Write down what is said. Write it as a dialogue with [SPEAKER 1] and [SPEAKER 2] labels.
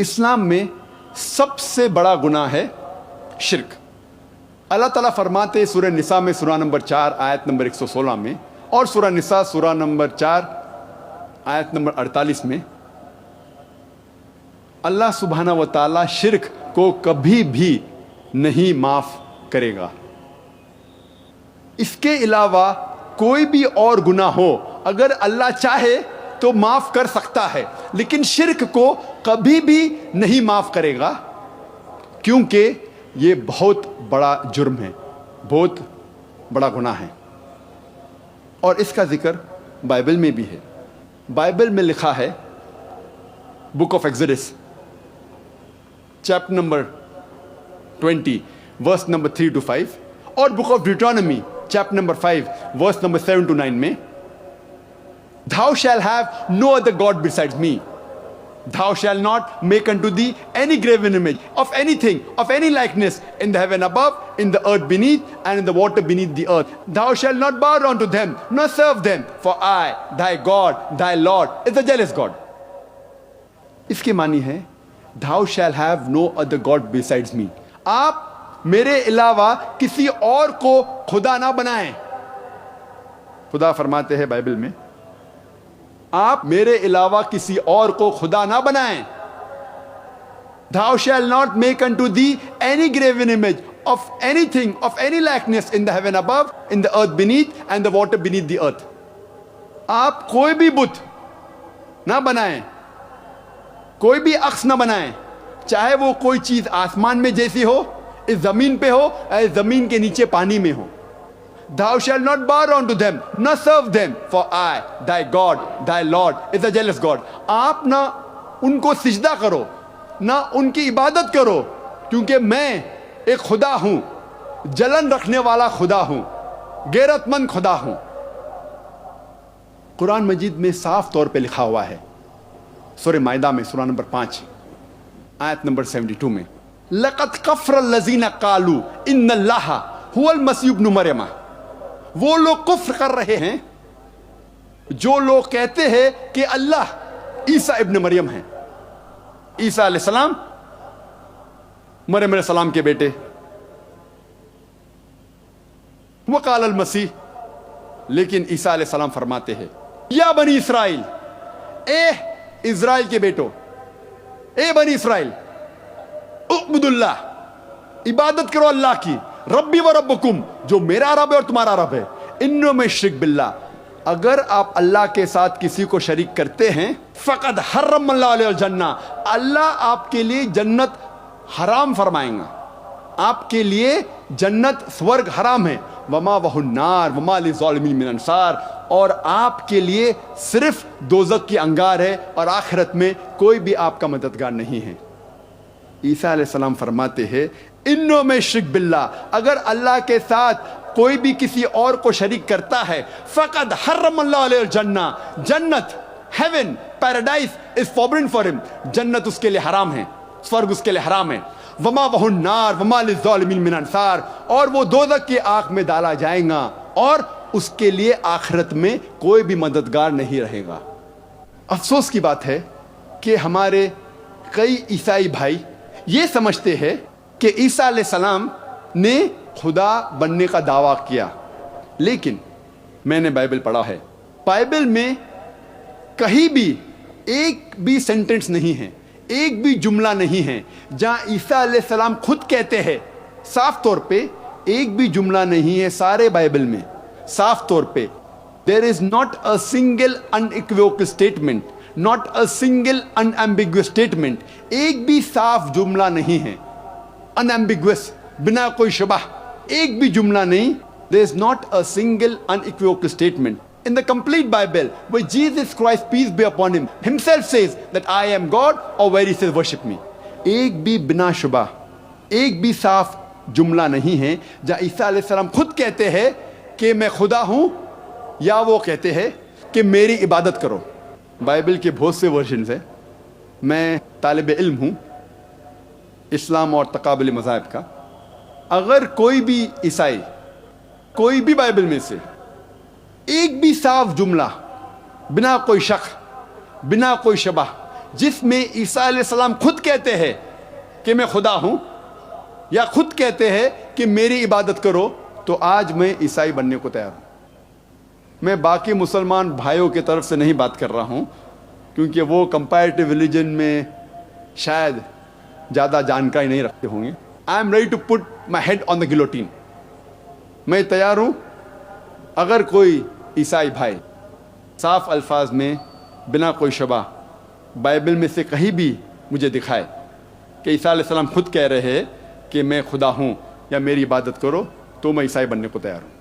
[SPEAKER 1] اسلام میں سب سے بڑا گناہ ہے شرک. اللہ تعالیٰ فرماتے سورہ نساء میں سورہ نمبر 4 آیت نمبر 116 میں اور سورہ نساء سورہ نمبر 4 آیت نمبر 48 میں اللہ سبحانہ و تعالیٰ شرک کو کبھی بھی نہیں معاف کرے گا. اس کے علاوہ کوئی بھی اور گناہ ہو اگر اللہ چاہے تو معاف کر سکتا ہے، لیکن شرک کو کبھی بھی نہیں معاف کرے گا، کیونکہ یہ بہت بڑا جرم ہے، بہت بڑا گناہ ہے. اور اس کا ذکر بائبل میں بھی ہے. بائبل میں لکھا ہے book of Exodus chapter number 20 verse number 3 to 5 اور book of Deuteronomy chapter number 5 verse number 7 to 9 میں Thou shalt have no other God besides me. Thou shalt not make unto thee any graven image of anything, of any likeness in the heaven above, in the earth beneath, and in the water beneath the earth. Thou shalt not bow down to them, nor serve them, for I, thy God, thy Lord, is a jealous God. اس کے معنی ہے Thou shalt have no other God besides me. آپ میرے علاوہ کسی اور کو خدا نہ بنائیں. خدا فرماتے ہیں بائبل میں آپ میرے علاوہ کسی اور کو خدا نہ بنائیں. Thou shalt not make unto thee any graven image of anything, of any likeness in the heaven above, in the earth beneath, and the water beneath the earth. آپ کوئی بھی بت نہ بنائیں، کوئی بھی عکس نہ بنائیں، چاہے وہ کوئی چیز آسمان میں جیسی ہو، اس زمین پہ ہو، یا زمین کے نیچے پانی میں ہو. Thou shalt not bow down to them, nor serve them, for I, thy God, thy Lord, is a jealous God. آپ نہ ان کو سجدہ کرو، نہ ان کی عبادت کرو، کیونکہ میں ایک خدا ہوں، جلن رکھنے والا خدا ہوں، غیرت مند خدا ہوں. قرآن مجید میں صاف طور پہ لکھا ہوا ہے سورہ مائدہ میں سورہ نمبر 5 آیت نمبر 72 میں لَقَدْ كَفَرَ الَّذِينَ قَالُوا إِنَّ اللَّهَ هُوَ الْمَسِيحُ ابْنُ مَرْیَمَ. وہ لوگ کفر کر رہے ہیں جو لوگ کہتے ہیں کہ اللہ عیسیٰ ابن مریم ہیں. عیسیٰ علیہ السلام مریم علیہ السلام کے بیٹے. وقال المسیح، لیکن عیسیٰ علیہ السلام فرماتے ہیں یا بنی اسرائیل، اے اسرائیل کے بیٹو، اے بنی اسرائیل، اعبدوا اللہ، عبادت کرو اللہ کی، ربی و ربکم، جو میرا رب ہے اور تمہارا رب ہے. انہوں میں شرک باللہ، اگر آپ اللہ کے ساتھ کسی کو شریک کرتے ہیں، فقد حرم اللہ علیہ الجنہ، اللہ آپ کے لیے جنت حرام فرمائیں گا، آپ کے لیے جنت سورگ حرام ہے. وما وہ النار وما للظالمین من انصار، اور آپ کے لیے صرف دوزخ کی انگار ہے اور آخرت میں کوئی بھی آپ کا مددگار نہیں ہے. عیسیٰ علیہ السلام فرماتے ہیں انہوں میں شرک باللہ، اگر اللہ کے ساتھ کوئی بھی کسی اور کو شریک کرتا ہے، فقد حرم اللہ علیہ الجنہ، جنت، ہیون، پیراڈائز از فوربڈن فار ہم، جنت اس کے لیے حرام ہے، سورگ اس کے لیے حرام ہے. وما وہ النار وما للظالمین من انصار، اور وہ دوزخ کی آگ میں ڈالا جائے گا اور اس کے لیے آخرت میں کوئی بھی مددگار نہیں رہے گا. افسوس کی بات ہے کہ ہمارے کئی عیسائی بھائی یہ سمجھتے ہیں کہ عیسیٰ علیہ السلام نے خدا بننے کا دعویٰ کیا، لیکن میں نے بائبل پڑھا ہے، بائبل میں کہیں بھی ایک بھی سینٹنس نہیں ہے، ایک بھی جملہ نہیں ہے جہاں عیسیٰ علیہ السلام خود کہتے ہیں، صاف طور پہ ایک بھی جملہ نہیں ہے سارے بائبل میں صاف طور پہ. There is not a single unequivocal statement, not a single unambiguous statement. ایک بھی صاف جملہ نہیں ہے، unambiguous، بنا کوئی شبہ، ایک بھی جملہ نہیں. There is not a single unequivocal statement in the complete Bible where Jesus Christ, peace be upon him, himself says that I am God, or where he says worship me. ایک بھی بنا شبہ، ایک بھی صاف جملہ نہیں ہے جہاں عیسیٰ علیہ السلام خود کہتے ہیں کہ میں خدا ہوں، یا وہ کہتے ہیں کہ میری عبادت کرو. بائبل کے بہت سے ورژنز ہیں. میں طالب علم ہوں اسلام اور تقابل مذاہب کا. اگر کوئی بھی عیسائی کوئی بھی بائبل میں سے ایک بھی صاف جملہ بنا کوئی شک، بنا کوئی شبہ، جس میں عیسیٰ علیہ السلام خود خود کہتے ہیں کہ میں خدا ہوں یا خود کہتے ہیں کہ میری عبادت کرو تو آج میں عیسائی بننے کو تیار ہوں. میں باقی مسلمان بھائیوں کی طرف سے نہیں بات کر رہا ہوں کیونکہ وہ کمپیریٹیو ریلیجن میں شاید زیادہ جانکاری نہیں رکھتے ہوں گے. I am ready to put my head on the guillotine. میں تیار ہوں اگر کوئی عیسائی بھائی صاف الفاظ میں بنا کوئی شبہ بائبل میں سے کہیں بھی مجھے دکھائے کہ عیسیٰ علیہ السلام خود کہہ رہے ہیں کہ میں خدا ہوں یا میری عبادت کرو تو میں عیسائی بننے کو تیار ہوں.